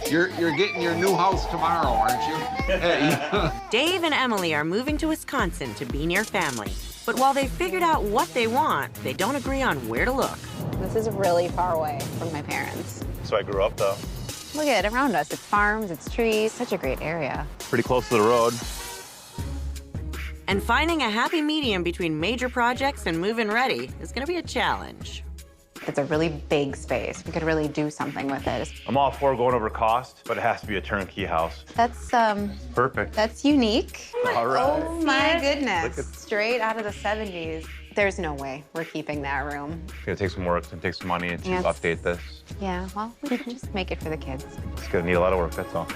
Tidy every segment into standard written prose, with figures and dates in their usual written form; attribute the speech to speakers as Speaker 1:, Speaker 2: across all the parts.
Speaker 1: You're getting your new house tomorrow, aren't you? Hey.
Speaker 2: Dave and Emily are moving to Wisconsin to be near family. But while they've figured out what they want, they don't agree on where to look.
Speaker 3: This is really far away from my parents.
Speaker 4: So I grew up, though.
Speaker 3: Look at it around us. It's farms, it's trees, such a great area.
Speaker 4: Pretty close to the road.
Speaker 2: And finding a happy medium between major projects and move-in ready is gonna be a challenge.
Speaker 3: It's a really big space. We could really do something with it.
Speaker 4: I'm all for going over cost, but it has to be a turnkey house.
Speaker 3: That's,
Speaker 4: Perfect.
Speaker 3: that's unique.
Speaker 4: All right.
Speaker 3: Oh my goodness. Straight out of the 70s. There's no way we're keeping that room.
Speaker 4: It's gonna take some work, it's gonna take some money to
Speaker 3: Yes.
Speaker 4: update this.
Speaker 3: Yeah, well, we can just make it for the kids.
Speaker 4: It's gonna need a lot of work, that's all.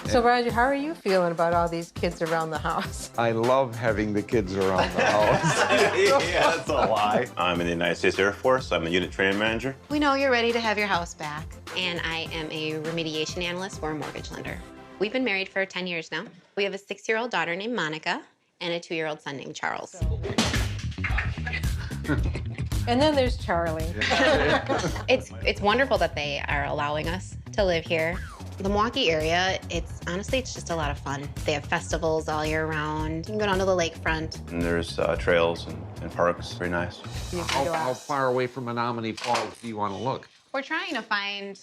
Speaker 5: So, Roger, how are you feeling about all these kids around the house?
Speaker 1: I love having the kids around the house.
Speaker 4: Yeah, that's a lie. I'm in the United States Air Force. I'm a unit training manager.
Speaker 3: We know you're ready to have your house back.
Speaker 6: And I am a remediation analyst for a mortgage lender. We've been married for 10 years now. We have a 6-year-old daughter named Monica and a 2-year-old son named Charles.
Speaker 5: And then there's Charlie.
Speaker 6: It's wonderful that they are allowing us to live here. The Milwaukee area, it's just a lot of fun. They have festivals all year round. You can go down to the lakefront.
Speaker 4: And there's trails and parks, very nice.
Speaker 1: How far away from Menominee Falls do you want to look?
Speaker 3: We're trying to find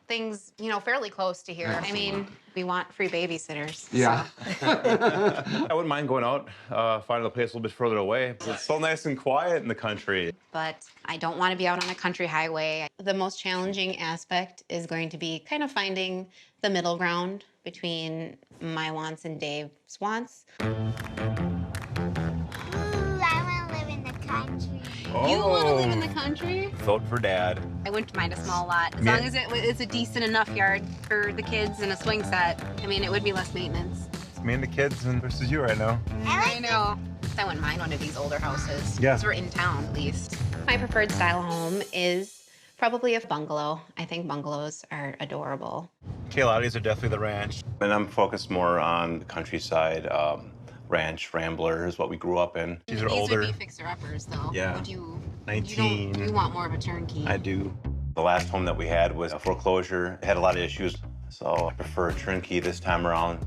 Speaker 3: things, fairly close to here. I mean, we want free babysitters.
Speaker 1: Yeah.
Speaker 4: I wouldn't mind going out, finding a place a little bit further away. It's so nice and quiet in the country.
Speaker 6: But I don't want to be out on a country highway. The most challenging aspect is going to be kind of finding the middle ground between my wants and Dave's wants.
Speaker 7: Ooh, I want to live in the country.
Speaker 6: You want to live in the country?
Speaker 4: Vote for Dad.
Speaker 6: I wouldn't mind a small lot. As long as it's a decent enough yard for the kids and a swing set. I mean, it would be less maintenance.
Speaker 4: It's me and the kids and versus you right now.
Speaker 6: I know. I wouldn't mind one of these older houses.
Speaker 4: Yeah.
Speaker 6: Because we're in town, at least. My preferred style home is probably a bungalow. I think bungalows are adorable.
Speaker 4: Okay, a lot of these are definitely the ranch. And I'm focused more on the countryside. Ranch, Rambler is what we grew up in. These are older.
Speaker 6: These would be fixer-uppers, though.
Speaker 4: Yeah.
Speaker 6: Would you?
Speaker 4: 19.
Speaker 6: You want more of a turnkey.
Speaker 4: I do. The last home that we had was a foreclosure. It had a lot of issues, so I prefer a turnkey this time around.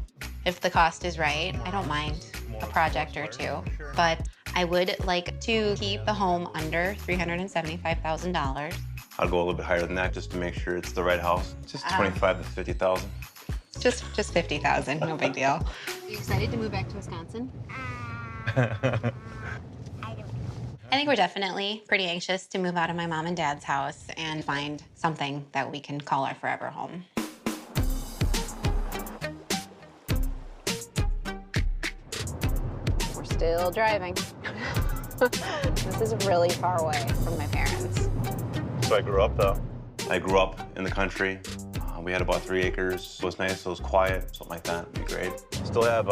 Speaker 6: If the cost is right, I don't mind a project or two. But I would like to keep the home under $375,000.
Speaker 4: I'll go a little bit higher than that just to make sure it's the right house. Just 25 to 50,000.
Speaker 6: Just 50,000, no big deal. Are you excited to move back to Wisconsin? I think we're definitely pretty anxious to move out of my mom and dad's house and find something that we can call our forever home.
Speaker 3: We're still driving. This is really far away from my parents.
Speaker 4: So I grew up, though. I grew up in the country. We had about 3 acres. It was nice, it was quiet, something like that would be great. Still have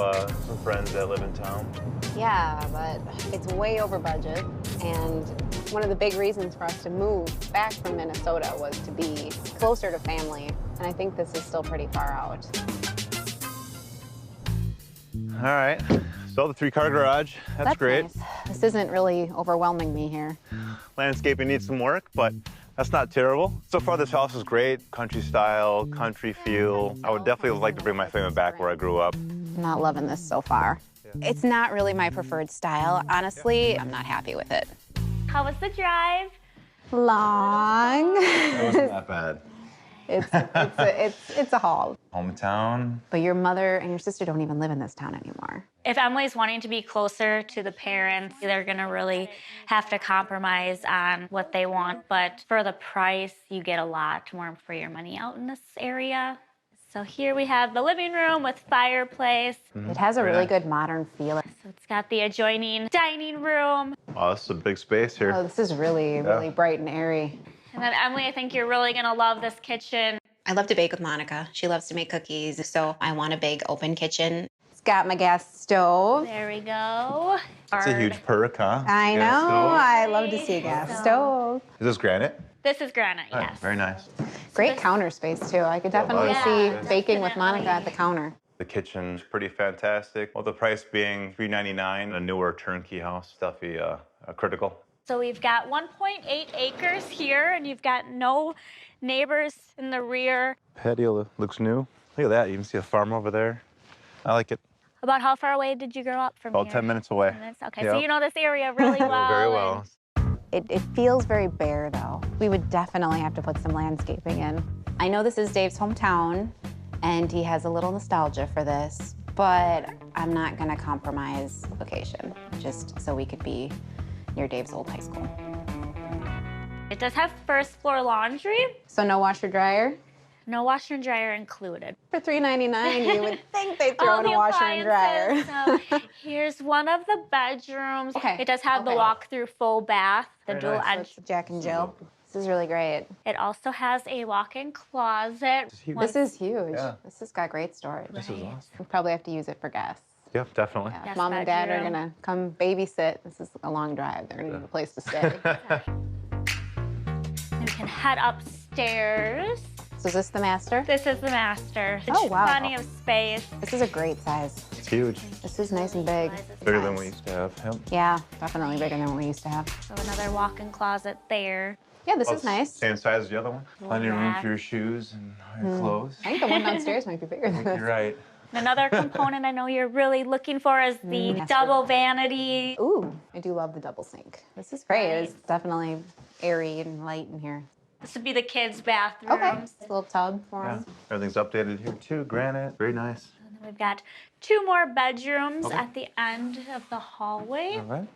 Speaker 4: some friends that live in town.
Speaker 3: Yeah, but it's way over budget. And one of the big reasons for us to move back from Minnesota was to be closer to family. And I think this is still pretty far out.
Speaker 4: All right, so the 3-car garage, that's great.
Speaker 3: Nice. This isn't really overwhelming me here.
Speaker 4: Landscaping needs some work, but that's not terrible. So far, this house is great. Country style, country feel. I would definitely like to bring my family back where I grew up.
Speaker 3: I'm not loving this so far. It's not really my preferred style. Honestly, I'm not happy with it.
Speaker 7: How was the drive?
Speaker 3: Long.
Speaker 4: It wasn't that bad.
Speaker 3: It's a haul.
Speaker 4: Hometown.
Speaker 3: But your mother and your sister don't even live in this town anymore.
Speaker 7: If Emily's wanting to be closer to the parents, they're gonna really have to compromise on what they want. But for the price, you get a lot more for your money out in this area. So here we have the living room with fireplace.
Speaker 3: It has a really good modern feel.
Speaker 7: So it's got the adjoining dining room.
Speaker 4: Oh, this is a big space here.
Speaker 3: Oh, this is really bright and airy.
Speaker 7: And then Emily, I think you're really gonna love this kitchen.
Speaker 6: I love to bake with Monica. She loves to make cookies, so I want a big open kitchen.
Speaker 3: It's got my gas stove.
Speaker 7: There we go.
Speaker 4: It's a huge perk, huh?
Speaker 3: I know.
Speaker 4: Gas stove.
Speaker 3: I love to see a gas stove.
Speaker 4: Is this granite?
Speaker 7: This is granite,
Speaker 4: All right,
Speaker 7: yes.
Speaker 4: very nice.
Speaker 3: Great counter space too. I could definitely see
Speaker 7: Yeah,
Speaker 3: baking with Monica
Speaker 7: definitely.
Speaker 3: at the counter.
Speaker 4: The kitchen's pretty fantastic. Well, the price being $399, a newer turnkey house, definitely critical.
Speaker 7: So we've got 1.8 acres here, and you've got no neighbors in the rear.
Speaker 4: Patio looks new. Look at that, you can see a farm over there. I like it.
Speaker 7: About how far away did you grow up from
Speaker 4: About
Speaker 7: here?
Speaker 4: 10 minutes away.
Speaker 7: 10 minutes? Okay,
Speaker 4: Yep.
Speaker 7: so you know this area really well.
Speaker 4: Very well.
Speaker 3: It feels very bare though. We would definitely have to put some landscaping in. I know this is Dave's hometown and he has a little nostalgia for this, but I'm not gonna compromise location just so we could be near Dave's old high school.
Speaker 7: It does have first floor laundry.
Speaker 3: So no washer dryer?
Speaker 7: No washer and dryer included.
Speaker 3: For $399, you would think they'd throw
Speaker 7: All
Speaker 3: in a
Speaker 7: the
Speaker 3: washer and dryer.
Speaker 7: appliances. So here's one of the bedrooms.
Speaker 3: Okay,
Speaker 7: It does have the
Speaker 3: okay.
Speaker 7: walk-through full bath, the
Speaker 4: Very
Speaker 7: dual
Speaker 4: nice.
Speaker 7: entrance.
Speaker 3: That's Jack and Jill. This is really great.
Speaker 7: It also has a walk-in closet.
Speaker 4: huge.
Speaker 3: This is huge.
Speaker 4: Yeah.
Speaker 3: This has got great storage.
Speaker 4: This is awesome.
Speaker 3: We'll probably have to use it for guests.
Speaker 4: Yeah, definitely.
Speaker 3: Yeah, if
Speaker 7: Guest
Speaker 3: Mom and Dad are
Speaker 7: bedroom.
Speaker 3: gonna come babysit. This is a long drive. They're gonna need a place to stay.
Speaker 7: We can head upstairs.
Speaker 3: So is this the master?
Speaker 7: This is the master.
Speaker 3: Oh, wow.
Speaker 7: Plenty of space.
Speaker 3: This is a great size.
Speaker 4: It's huge.
Speaker 3: This is nice and big.
Speaker 4: Bigger than we used to have. Yep.
Speaker 3: Yeah, definitely bigger than what we used to have.
Speaker 7: So another walk-in closet there.
Speaker 3: Yeah, this
Speaker 4: Oh,
Speaker 3: is nice.
Speaker 4: Same size as the other one. Plenty of room
Speaker 7: Yeah.
Speaker 4: for your shoes and your clothes.
Speaker 3: I think the one downstairs might be bigger than this.
Speaker 4: You're right.
Speaker 7: Another component I know you're really looking for is the
Speaker 3: Master.
Speaker 7: double vanity.
Speaker 3: Ooh, I do love the double sink. This is great. It's definitely airy and light in here.
Speaker 7: This would be the kids' bathrooms.
Speaker 3: Okay, this little tub for
Speaker 4: Yeah.
Speaker 3: them.
Speaker 4: Everything's updated here too. Granite. Very nice.
Speaker 7: And then we've got 2 more bedrooms
Speaker 4: Okay.
Speaker 7: at the end of the hallway.
Speaker 4: All right.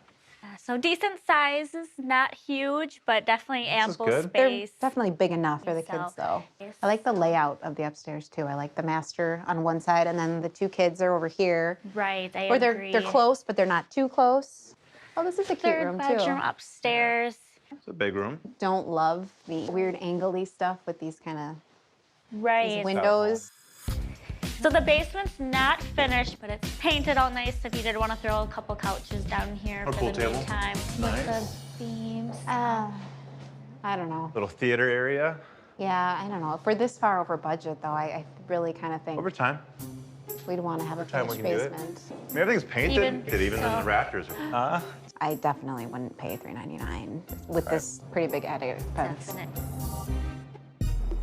Speaker 7: So decent sizes, not huge, but definitely
Speaker 4: This is
Speaker 7: ample
Speaker 4: good.
Speaker 3: They're
Speaker 7: space.
Speaker 3: definitely big enough for the
Speaker 7: So,
Speaker 3: kids though.
Speaker 7: yes.
Speaker 3: I like the layout of the upstairs too. I like the master on one side and then the 2 kids are over here.
Speaker 7: Right, I
Speaker 3: Or
Speaker 7: agree.
Speaker 3: they're close, but they're not too close. Oh, this is a cute
Speaker 7: Third
Speaker 3: room
Speaker 7: bedroom
Speaker 3: too.
Speaker 7: upstairs.
Speaker 4: It's a big room.
Speaker 3: Don't love the weird angle-y stuff with these kind of
Speaker 7: Right.
Speaker 3: windows.
Speaker 7: So the basement's not finished, but it's painted all nice if you did want to throw a couple couches down here
Speaker 4: Or
Speaker 7: for
Speaker 4: pool
Speaker 7: the
Speaker 4: table.
Speaker 7: meantime.
Speaker 4: Nice.
Speaker 7: With the beams.
Speaker 3: I don't know.
Speaker 4: Little theater area.
Speaker 3: Yeah, I don't know. If we're this far over budget though, I really kind of think
Speaker 4: Over time.
Speaker 3: we'd want to have a
Speaker 4: time we
Speaker 3: finished
Speaker 4: can do it.
Speaker 3: basement.
Speaker 4: I mean, everything's painted. Even
Speaker 7: so.
Speaker 4: the rafters are.
Speaker 3: I definitely wouldn't pay $399 with this pretty big attic expense.
Speaker 7: Definite.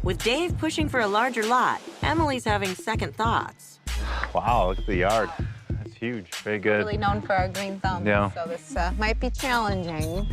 Speaker 2: With Dave pushing for a larger lot, Emily's having second thoughts.
Speaker 4: Wow, look at the yard. That's huge. Very good.
Speaker 3: Really known for our green thumb,
Speaker 4: Yeah.
Speaker 3: so this might be challenging.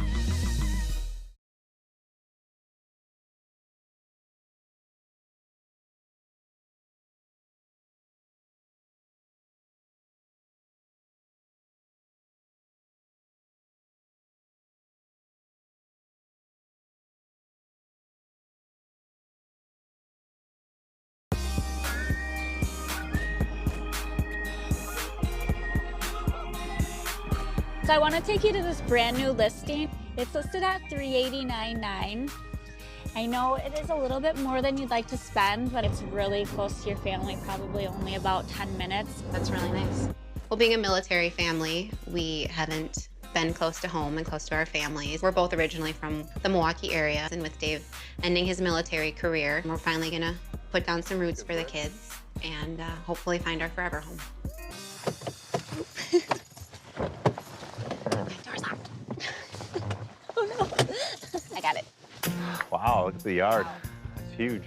Speaker 8: So I want to take you to this brand new listing. It's listed at $389,900. I know it is a little bit more than you'd like to spend, but it's really close to your family, probably only about 10 minutes.
Speaker 3: That's really nice.
Speaker 6: Well, being a military family, we haven't been close to home and close to our families. We're both originally from the Milwaukee area, and with Dave ending his military career, we're finally gonna put down some roots for the kids and hopefully find our forever home. Door's locked. Oh no. I got it.
Speaker 4: Wow, look at the yard. It's huge.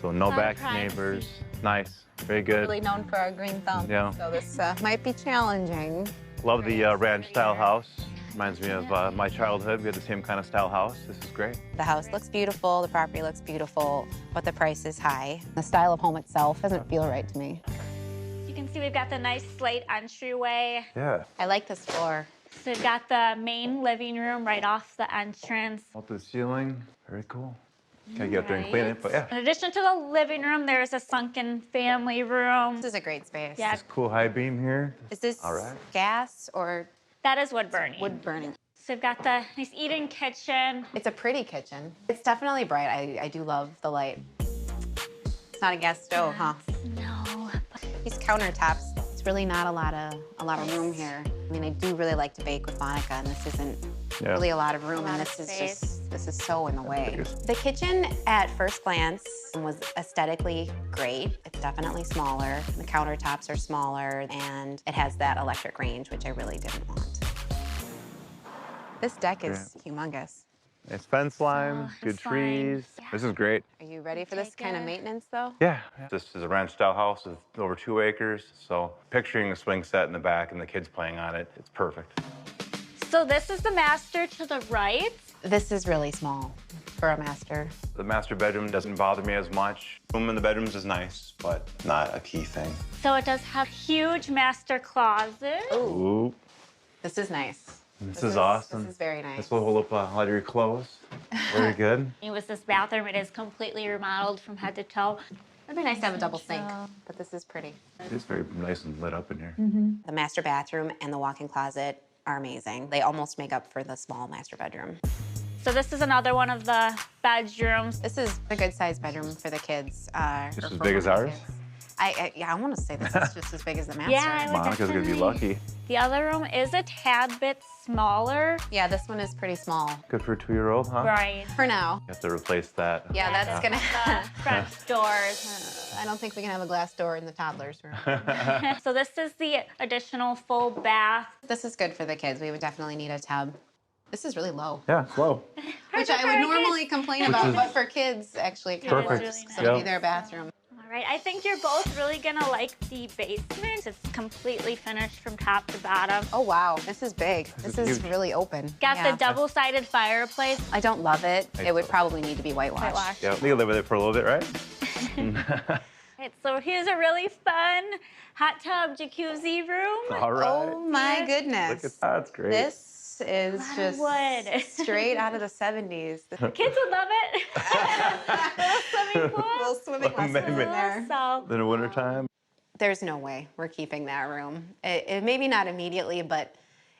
Speaker 4: So no
Speaker 7: Lot of
Speaker 4: back
Speaker 7: privacy.
Speaker 4: neighbors. Nice. Very good.
Speaker 3: Really known for our green thumb,
Speaker 4: Yeah.
Speaker 3: so this might be challenging.
Speaker 4: Love the ranch style house. Reminds me of my childhood. We had the same kind of style house. This is great.
Speaker 3: The house looks beautiful, the property looks beautiful, but the price is high. The style of home itself doesn't feel right to me.
Speaker 7: You can see we've got the nice slate entryway.
Speaker 4: Yeah.
Speaker 3: I like this floor.
Speaker 7: So we've got the main living room right off the entrance.
Speaker 4: Up to the ceiling. Very cool. Gotta get up there and clean it, but yeah.
Speaker 7: In addition to the living room, there's a sunken family room.
Speaker 3: This is a great space.
Speaker 7: Yeah,
Speaker 4: This cool high beam here.
Speaker 3: Is this
Speaker 4: All right.
Speaker 3: gas or
Speaker 7: that is wood burning.
Speaker 3: wood burning?
Speaker 7: So we've got the nice eat-in kitchen.
Speaker 3: It's a pretty kitchen. It's definitely bright. I do love the light. It's not a gas stove, huh?
Speaker 7: No.
Speaker 3: These countertops, it's really not a lot of room here. I mean, I do really like to bake with Monica, and this isn't
Speaker 4: Yeah.
Speaker 3: really a lot of room,
Speaker 7: A lot
Speaker 3: and
Speaker 7: of
Speaker 3: this is
Speaker 7: space.
Speaker 3: just This is so in the way. The kitchen at first glance was aesthetically great. It's definitely smaller. The countertops are smaller and it has that electric range, which I really didn't want. This deck is humongous.
Speaker 4: Nice fence line, good trees.
Speaker 7: Yeah.
Speaker 4: This is great.
Speaker 3: Are you ready for this kind of maintenance though?
Speaker 4: Yeah. This is a ranch style house with over 2 acres. So picturing a swing set in the back and the kids playing on it, it's perfect.
Speaker 8: So this is the master to the right.
Speaker 3: This is really small for a master.
Speaker 4: The master bedroom doesn't bother me as much. Room in the bedrooms is nice, but not a key thing.
Speaker 8: So it does have huge master closet.
Speaker 4: Ooh.
Speaker 3: This is nice.
Speaker 4: This is awesome.
Speaker 3: This is very nice.
Speaker 4: This will hold up a lot of your clothes. Very good.
Speaker 7: It was this bathroom. It is completely remodeled from head to toe.
Speaker 3: It'd be nice to have a double sink, but this is pretty.
Speaker 4: It's very nice and lit up in here.
Speaker 3: The master bathroom and the walk-in closet are amazing. They almost make up for the small master bedroom.
Speaker 8: So this is another one of the bedrooms.
Speaker 3: This is a good-sized bedroom for the kids.
Speaker 4: Just
Speaker 3: or
Speaker 4: as
Speaker 3: for
Speaker 4: big as
Speaker 3: one of the
Speaker 4: ours?
Speaker 3: kids. I want to say this is just as big as the master.
Speaker 8: Yeah, I would
Speaker 4: Monica's gonna be
Speaker 8: definitely-
Speaker 4: lucky.
Speaker 8: The other room is a tad bit smaller.
Speaker 3: Yeah, this one is pretty small
Speaker 4: Good for a 2-year-old, huh?
Speaker 8: Right.
Speaker 3: for now.
Speaker 4: You have to replace that.
Speaker 3: Yeah, that's gonna.
Speaker 8: The French doors.
Speaker 3: I don't think we can have a glass door in the toddler's room.
Speaker 8: So this is the additional full bath.
Speaker 3: This is good for the kids. We would definitely need a tub. This is really low,
Speaker 4: Yeah, slow.
Speaker 3: which I would normally complain about, but for kids, actually, it kind of
Speaker 4: Perfect.
Speaker 3: works.
Speaker 8: Really
Speaker 3: So it'll be
Speaker 4: Yep.
Speaker 3: their bathroom.
Speaker 8: All right, I think you're both really gonna like the basement. It's completely finished from top to bottom.
Speaker 3: Oh wow, this is big. This is
Speaker 4: huge.
Speaker 3: really open.
Speaker 8: Got
Speaker 3: Yeah.
Speaker 8: the double-sided fireplace.
Speaker 3: I don't love it. It would probably need to be whitewashed.
Speaker 8: Whitewashed.
Speaker 4: Yeah, we can live with it for a little bit, right?
Speaker 8: Right, so here's a really fun hot tub jacuzzi room.
Speaker 4: All right.
Speaker 3: Oh my goodness.
Speaker 4: Look at that, that's great.
Speaker 3: This is
Speaker 8: Lot of
Speaker 3: just
Speaker 8: wood.
Speaker 3: straight out of the 70s.
Speaker 8: Kids would love it. Little swimming pool.
Speaker 3: Little swimming lessons in
Speaker 4: Maybe.
Speaker 3: there.
Speaker 8: So
Speaker 4: In the wintertime.
Speaker 3: There's no way we're keeping that room. It maybe not immediately, but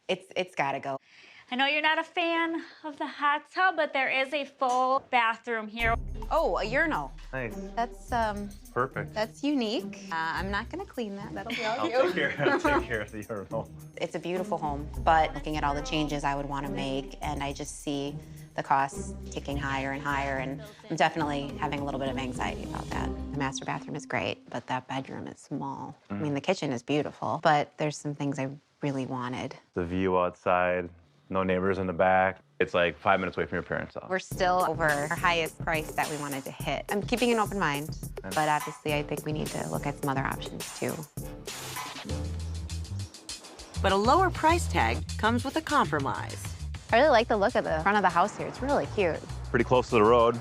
Speaker 3: it's got to go.
Speaker 8: I know you're not a fan of the hot tub, but there is a full bathroom here.
Speaker 3: Oh, a urinal.
Speaker 4: Nice.
Speaker 3: That's
Speaker 4: Perfect.
Speaker 3: unique. I'm not gonna clean that. That'll be all
Speaker 4: I'll
Speaker 3: you.
Speaker 4: take care of the urinal.
Speaker 3: It's a beautiful home, but looking at all the changes I would want to make, and I just see the costs ticking higher and higher, and I'm definitely having a little bit of anxiety about that. The master bathroom is great, but that bedroom is small. I mean, the kitchen is beautiful, but there's some things I really wanted.
Speaker 4: The view outside, no neighbors in the back. It's like 5 minutes away from your parents' house.
Speaker 3: We're still over our highest price that we wanted to hit. I'm keeping an open mind, but obviously I think we need to look at some other options too.
Speaker 2: But a lower price tag comes with a compromise.
Speaker 3: I really like the look of the front of the house here. It's really cute.
Speaker 4: Pretty close to the road.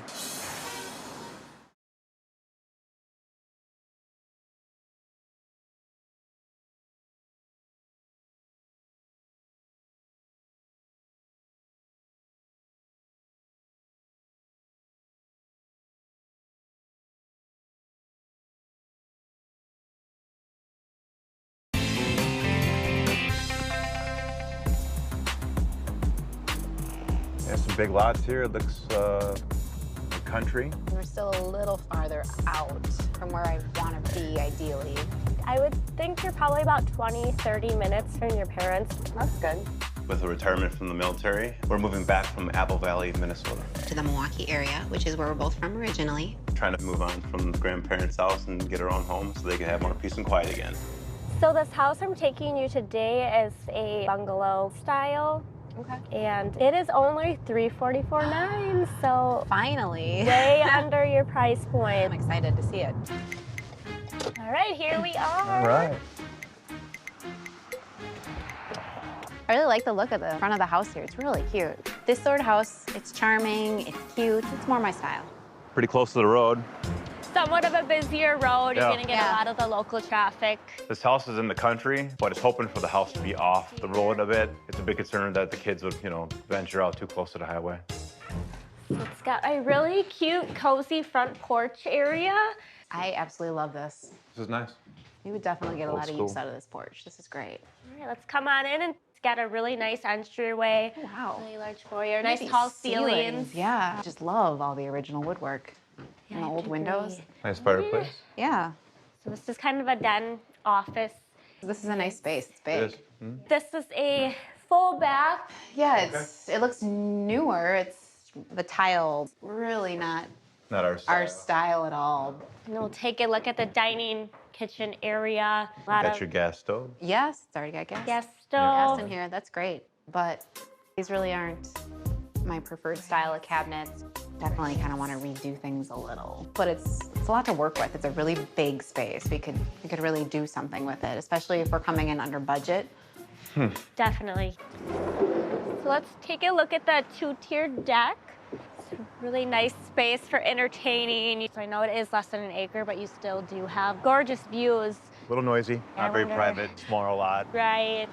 Speaker 4: There's some big lots here. It looks country.
Speaker 3: We're still a little farther out from where I want to be ideally.
Speaker 9: I would think you're probably about 20, 30 minutes from your parents.
Speaker 3: That's good.
Speaker 4: With a retirement from the military, we're moving back from Apple Valley, Minnesota.
Speaker 6: To the Milwaukee area, which is where we're both from originally.
Speaker 4: Trying to move on from grandparents' house and get our own home so they can have more peace and quiet again.
Speaker 9: So this house I'm taking you today is a bungalow style.
Speaker 3: Okay.
Speaker 9: And it is only $344.9, so
Speaker 3: Finally.
Speaker 9: way under your price
Speaker 3: I'm
Speaker 9: point.
Speaker 3: excited to see it.
Speaker 8: All right, here we are.
Speaker 4: All right.
Speaker 3: I really like the look of the front of the house here. It's really cute. This sort of house, it's charming, it's cute, it's more my style.
Speaker 4: Pretty close to the road.
Speaker 8: Somewhat of a busier road. You're
Speaker 4: Yeah.
Speaker 8: gonna get
Speaker 3: Yeah.
Speaker 8: a lot of the local traffic.
Speaker 4: This house is in the country, but it's hoping for the house to be off the road a bit. It's a big concern that the kids would, venture out too close to the highway.
Speaker 8: It's got a really cute, cozy front porch area.
Speaker 3: I absolutely love this.
Speaker 4: This is nice.
Speaker 3: You would definitely get a
Speaker 4: Old
Speaker 3: lot of
Speaker 4: school.
Speaker 3: use out of this porch. This is great.
Speaker 8: All right, let's come on in, and it's got a really nice entryway.
Speaker 3: Oh, wow.
Speaker 8: Really large foyer, nice
Speaker 3: These
Speaker 8: tall ceilings.
Speaker 3: Yeah. I just love all the original woodwork.
Speaker 8: Yeah,
Speaker 3: And the
Speaker 8: I
Speaker 3: old
Speaker 8: do
Speaker 3: windows.
Speaker 8: agree.
Speaker 4: Nice fireplace.
Speaker 3: Yeah.
Speaker 8: So this is kind of a den office.
Speaker 3: This is a nice space. It's big.
Speaker 4: It is.
Speaker 8: This is a full bath.
Speaker 3: Yeah, it looks newer. It's The tile, really not
Speaker 4: Not our style.
Speaker 3: our style at all.
Speaker 9: And we'll take a look at the dining kitchen area. A lot
Speaker 4: Got
Speaker 9: of
Speaker 4: your gas stove.
Speaker 3: Yes, it's already got gas.
Speaker 9: gas
Speaker 3: Gas
Speaker 9: stove.
Speaker 3: in here, that's great. But these really aren't my preferred style of cabinets. Definitely kind of want to redo things a little. But it's a lot to work with. It's a really big space. We could really do something with it, especially if we're coming in under budget.
Speaker 9: Definitely. So let's take a look at the two-tiered deck. It's a really nice space for entertaining. So I know it is less than an acre, but you still do have gorgeous views.
Speaker 4: A little noisy, not very private, smaller lot.
Speaker 9: Right.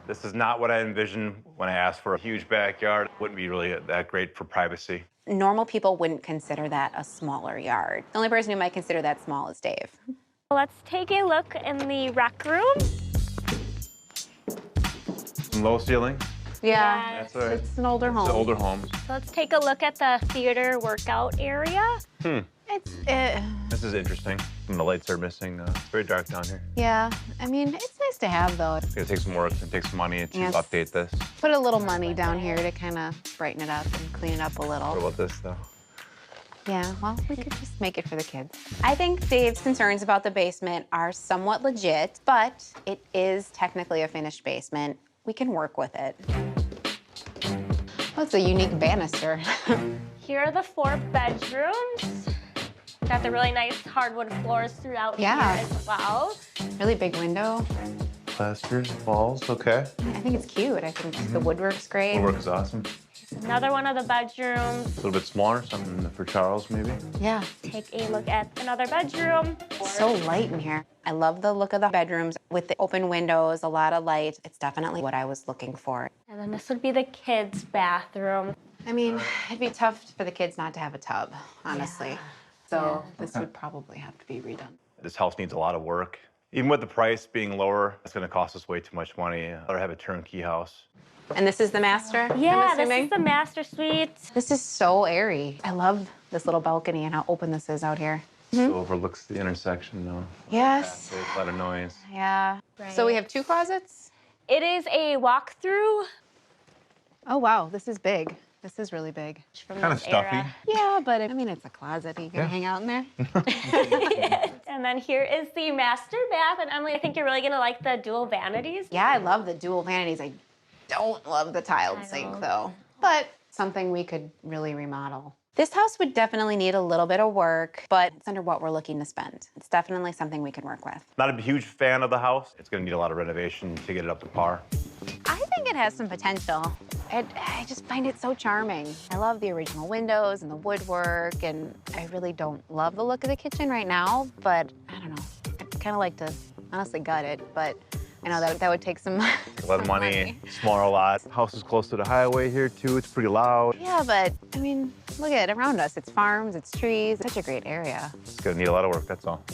Speaker 4: This is not what I envisioned when I asked for a huge backyard. Wouldn't be really that great for privacy.
Speaker 3: Normal people wouldn't consider that a smaller yard. The only person who might consider that small is Dave.
Speaker 9: Let's take a look in the rec room.
Speaker 4: Some low ceiling.
Speaker 3: Yeah,
Speaker 4: That's all right.
Speaker 3: it's an older home.
Speaker 4: It's older homes.
Speaker 9: So let's take a look at the theater workout area.
Speaker 4: This is interesting. And the lights are missing. It's very dark down here.
Speaker 3: Yeah, I mean, it's nice to have though.
Speaker 4: It's gonna take some work and take some money to
Speaker 3: Yes.
Speaker 4: update this.
Speaker 3: Put a little money down here to kind of brighten it up and clean it up a
Speaker 4: What
Speaker 3: little.
Speaker 4: about this though?
Speaker 3: Yeah, well, we could just make it for the kids. I think Dave's concerns about the basement are somewhat legit, but it is technically a finished basement. We can work with it. Oh, it's a unique banister.
Speaker 9: Here are the 4 bedrooms. Got the really nice hardwood floors throughout
Speaker 3: Yeah.
Speaker 9: here as well.
Speaker 3: Really big window.
Speaker 4: Plasters, walls, okay.
Speaker 3: I think it's cute. I think the woodwork's great.
Speaker 4: Woodwork is awesome.
Speaker 9: Another one of the bedrooms.
Speaker 4: A little bit smaller, something for Charles maybe.
Speaker 3: Yeah,
Speaker 9: Take a look at another bedroom.
Speaker 3: so light in here. I love the look of the bedrooms with the open windows, a lot of light. It's definitely what I was looking for.
Speaker 9: And then this would be the kids' bathroom.
Speaker 3: I mean, it'd be tough for the kids not to have a tub, honestly. So this would probably have to be redone.
Speaker 4: This house needs a lot of work. Even with the price being lower, it's gonna cost us way too much money. I'd rather have a turnkey house.
Speaker 3: And this is the master,
Speaker 9: Yeah,
Speaker 3: I'm
Speaker 9: this
Speaker 3: assuming?
Speaker 9: is the master suite.
Speaker 3: This is so airy. I love this little balcony and how open this is out here.
Speaker 4: It overlooks the intersection though.
Speaker 3: Yes.
Speaker 4: There's a lot of noise.
Speaker 3: Yeah. So we have 2 closets?
Speaker 9: It is a walkthrough
Speaker 3: Oh, wow, this is big. This is really big.
Speaker 9: from
Speaker 4: Kind of
Speaker 9: this
Speaker 4: stuffy.
Speaker 9: era.
Speaker 3: Yeah, but I mean, it's a closet. You can hang out in there.
Speaker 9: And then here is the master bath. And Emily, I think you're really gonna like the dual vanities.
Speaker 3: Yeah, I love the dual vanities. I don't love the tiled sink, though. But something we could really remodel. This house would definitely need a little bit of work, but it's under what we're looking to spend. It's definitely something we can work with.
Speaker 4: Not a huge fan of the house. It's gonna need a lot of renovation to get it up to par.
Speaker 3: I think it has some potential. I just find it so charming. I love the original windows and the woodwork, and I really don't love the look of the kitchen right now, but I don't know. I'd kind of like to honestly gut it, but I know that would take some
Speaker 4: A lot of money, smaller lot. House is close to the highway here too. It's pretty loud.
Speaker 3: Yeah, but I mean, look at it around us. It's farms, it's trees. Such a great area.
Speaker 4: It's gonna need a lot of work, that's all.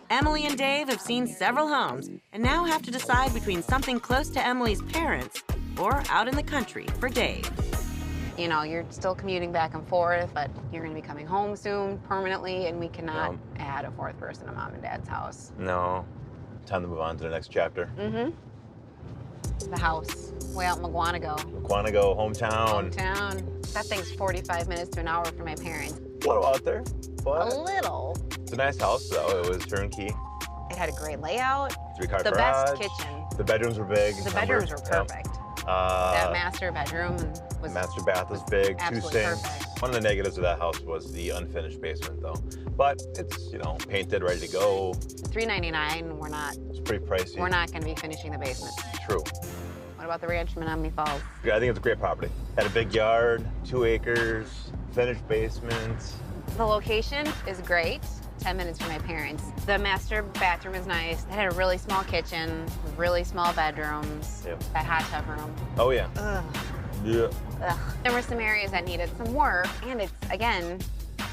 Speaker 2: Emily and Dave have seen several homes and now have to decide between something close to Emily's parents or out in the country for Dave.
Speaker 3: You know, you're still commuting back and forth, but you're gonna be coming home soon permanently, and we cannot add a 4th person to Mom and Dad's house.
Speaker 4: No. Time to move on to the next chapter.
Speaker 3: The house, way out in Maguanago.
Speaker 4: Quantico, hometown.
Speaker 3: Hometown. That thing's 45 minutes to an hour from my parents.
Speaker 4: A little out there,
Speaker 3: A
Speaker 4: but
Speaker 3: little.
Speaker 4: it's a nice house though. It was turnkey.
Speaker 3: It had a great layout.
Speaker 4: 3-car
Speaker 3: The
Speaker 4: garage.
Speaker 3: best kitchen.
Speaker 4: The bedrooms were big.
Speaker 3: The bedrooms were perfect. That master bedroom was
Speaker 4: Master bath was big, 2
Speaker 3: absolutely
Speaker 4: sinks.
Speaker 3: perfect.
Speaker 4: One of the negatives of that house was the unfinished basement though. But it's, you know, painted, ready to go.
Speaker 3: $399.
Speaker 4: It's pretty pricey.
Speaker 3: We're not going to be finishing the basement.
Speaker 4: True.
Speaker 3: What about the ranch in Menominee Falls?
Speaker 4: Yeah, I think it's a great property. Had a big yard, 2 acres, finished basement.
Speaker 3: The location is great. 10 minutes from my parents. The master bathroom is nice. It had a really small kitchen, really small bedrooms.
Speaker 4: Yep.
Speaker 3: That hot tub room.
Speaker 4: Oh yeah.
Speaker 3: Ugh.
Speaker 4: Yeah.
Speaker 3: Ugh. There were some areas that needed some work, and it's, again,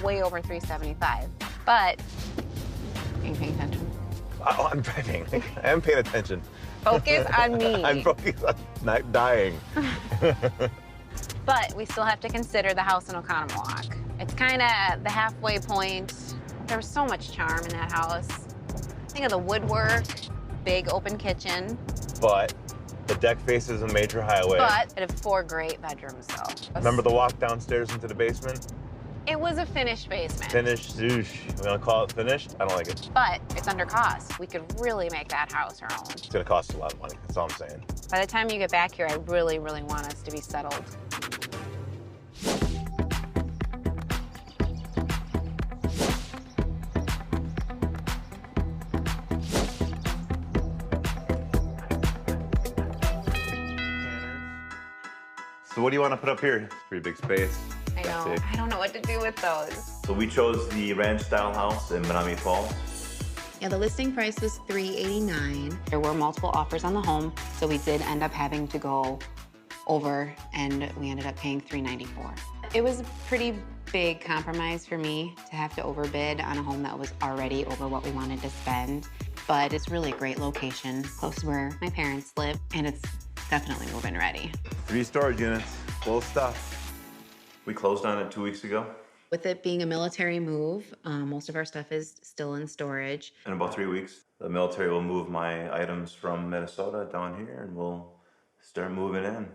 Speaker 3: way over $375.
Speaker 6: But, are you paying attention?
Speaker 4: Oh, I'm driving. I am paying attention.
Speaker 6: Focus on me.
Speaker 4: I'm focused on not dying.
Speaker 6: But we still have to consider the house in Oconomowoc. It's kind of the halfway point. There was so much charm in that house. Think of the woodwork, big open kitchen.
Speaker 4: But the deck faces a major highway.
Speaker 6: But it had 4 great bedrooms, though.
Speaker 4: Remember the walk downstairs into the basement?
Speaker 6: It was a finished basement.
Speaker 4: Finished, zoosh. We gonna call it finished? I don't like it.
Speaker 6: But it's under cost. We could really make that house our own.
Speaker 4: It's gonna cost a lot of money, that's all I'm saying.
Speaker 6: By the time you get back here, I really, really want us to be settled.
Speaker 4: So what do you want to put up here? It's a pretty big space.
Speaker 6: I know.
Speaker 4: That's it.
Speaker 6: I don't know what to do with those.
Speaker 4: So we chose the ranch-style house in Menominee Falls.
Speaker 6: Yeah, the listing price was $389. There were multiple offers on the home, so we did end up having to go over, and we ended up paying $394. It was a pretty big compromise for me to have to overbid on a home that was already over what we wanted to spend. But it's really a great location, close to where my parents live, and it's definitely move-in ready.
Speaker 4: 3 storage units, full of stuff. We closed on it 2 weeks ago.
Speaker 6: With it being a military move, most of our stuff is still in storage.
Speaker 4: In about 3 weeks, the military will move my items from Minnesota down here and we'll start moving in.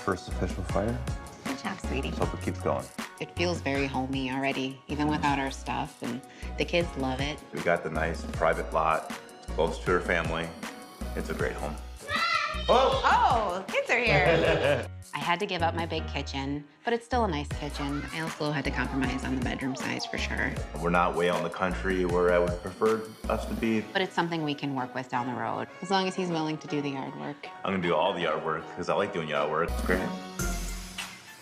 Speaker 4: First official fire.
Speaker 6: Good job, sweetie.
Speaker 4: Hope it keeps going.
Speaker 6: It feels very homey already, even without our stuff, and the kids love it.
Speaker 4: We got the nice private lot, close to her family. It's a great home. Oh!
Speaker 6: Oh, kids are here. I had to give up my big kitchen, but it's still a nice kitchen. I also had to compromise on the bedroom size for sure.
Speaker 4: We're not way out in the country where I would prefer us to be.
Speaker 6: But it's something we can work with down the road, as long as he's willing to do the yard work.
Speaker 4: I'm gonna do all the yard work because I like doing yard work. It's great.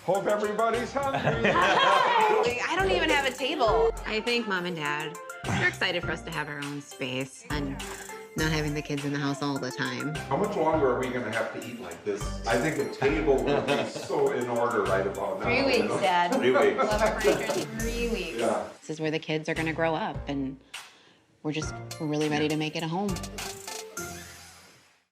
Speaker 1: Hope everybody's hungry.
Speaker 6: I don't even have a table. I think Mom and Dad are excited for us to have our own space and not having the kids in the house all the time.
Speaker 1: How much longer are we gonna have to eat like this? I think a table will be so in order right about now.
Speaker 6: 3 weeks, Dad.
Speaker 4: 3 weeks.
Speaker 6: We'll have our furniture in 3 weeks.
Speaker 1: Yeah.
Speaker 6: This is where the kids are gonna grow up, and we're really ready to make it a home.